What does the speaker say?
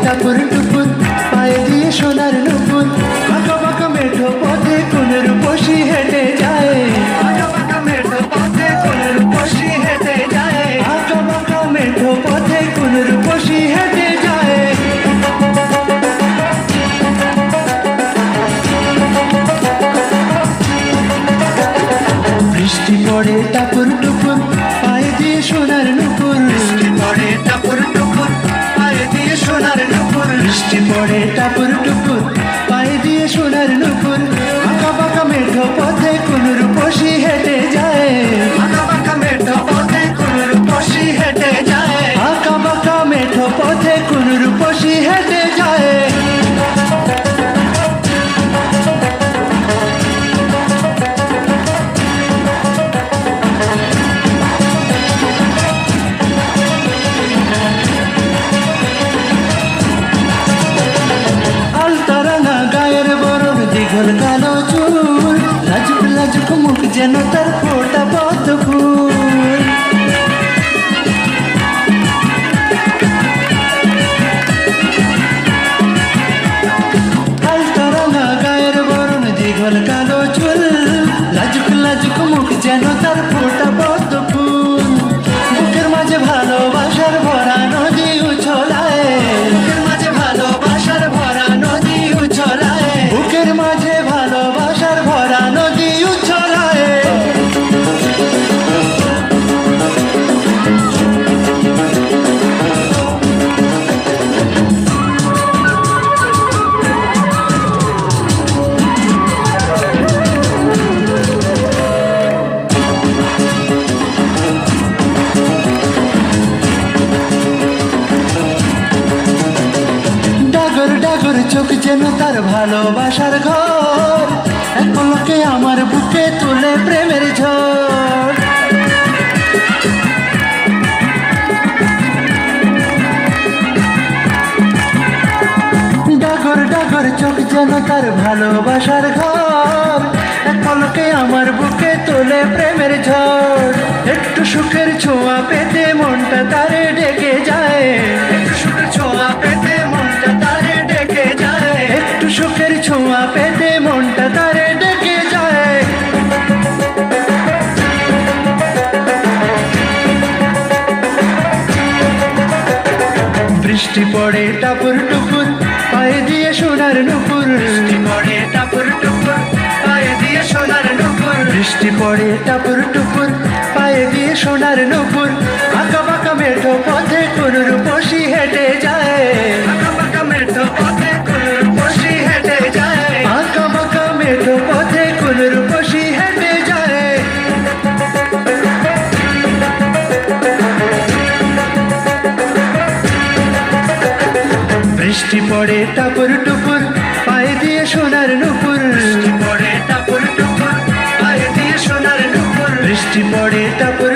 টাপুর টুপুর পায়ে দিয়ে সোনার নুপুর বাঁকা বাঁকা মেঠো পথে কোন রূপসী হেঁটে যায় বাঁকা বাঁকা মেঠো পথে কোন রূপসী হেঁটে যায় বাঁকা বাঁকা মেঠো পথে কোন রূপসী হেঁটে যায় বৃষ্টি পড়ে টাপুর টুপুর পায়ে দিয়ে সোনার নুপুর বৃষ্টি পড়ে টাপুর টুপুর পায়ে দিয়ে সোনার নুপুর বৃষ্টি পড়ে টাপুর টুপুর পায়ে দিয়ে সোনার নুপুর বাঁকা বাঁকা মেঠো পথে কোন রূপসী হেঁটে যায় বাঁকা বাঁকা মেঠো পথে কোন রূপসী হেঁটে যায় বাঁকা বাঁকা মেঠো পথে কোন রূপসী হেঁটে যায় কালো চুল লাজুক লাজুক মুখ যেন তার ফোটা পদ্ম ফুল হালকা রঙা গায়ের বরণ দীঘল কালো চুল লাজুক লাজুক মুখ যেন তার ফোটা পদ্ম ফুল বুকের মাঝে ভালোবাসার ভরা নদী উছলায় বুকের মাঝে ভালোবাসার ভরা নদী উছলায় বুকের মাঝে ভালোবাসার ভরা নদী উছলায় ডাগর ডাগর চোখ যেন তার ভালোবাসার ঘর এক পলকে আমার বুকে তুলে প্রেমের ঝড় ডাগর ডাগর চোখ যেন তার ভালোবাসার ঘর এক পলকে আমার বুকে তুলে প্রেমের ঝড় একটু সুখের ছোঁয়া পেতে মনটা তারে ডেকে যায় একটু সুখের ছোঁয়া পেতে মনটা তারে ডেকে যায় একটু সুখের ছোঁয়া পেতে মনটা তারে ডেকে যায় বৃষ্টি পড়ে টাপুর টুপুর পায়ে দিয়ে সোনার নুপুর বৃষ্টি পড়ে টাপুর টুপুর পায়ে দিয়ে সোনার নুপুর বৃষ্টি পড়ে টাপুর টুপুর পায়ে দিয়ে সোনার নুপুর বাঁকা বাঁকা মেঠো পথে কোন রূপসী হেঁটে যায় বাঁকা বাঁকা মেঠো পথে কোন রূপসী হেঁটে যায় বাঁকা বাঁকা মেঠো পথে কোন রূপসী হেঁটে যায় বৃষ্টি পড়ে টাপুর টুপুর পায়ে দিয়ে সোনার নুপুর বৃষ্টি পড়ে টাপুর টুপুর পায়ে দিয়ে সোনার নুপুর বৃষ্টি পড়ে টাপুর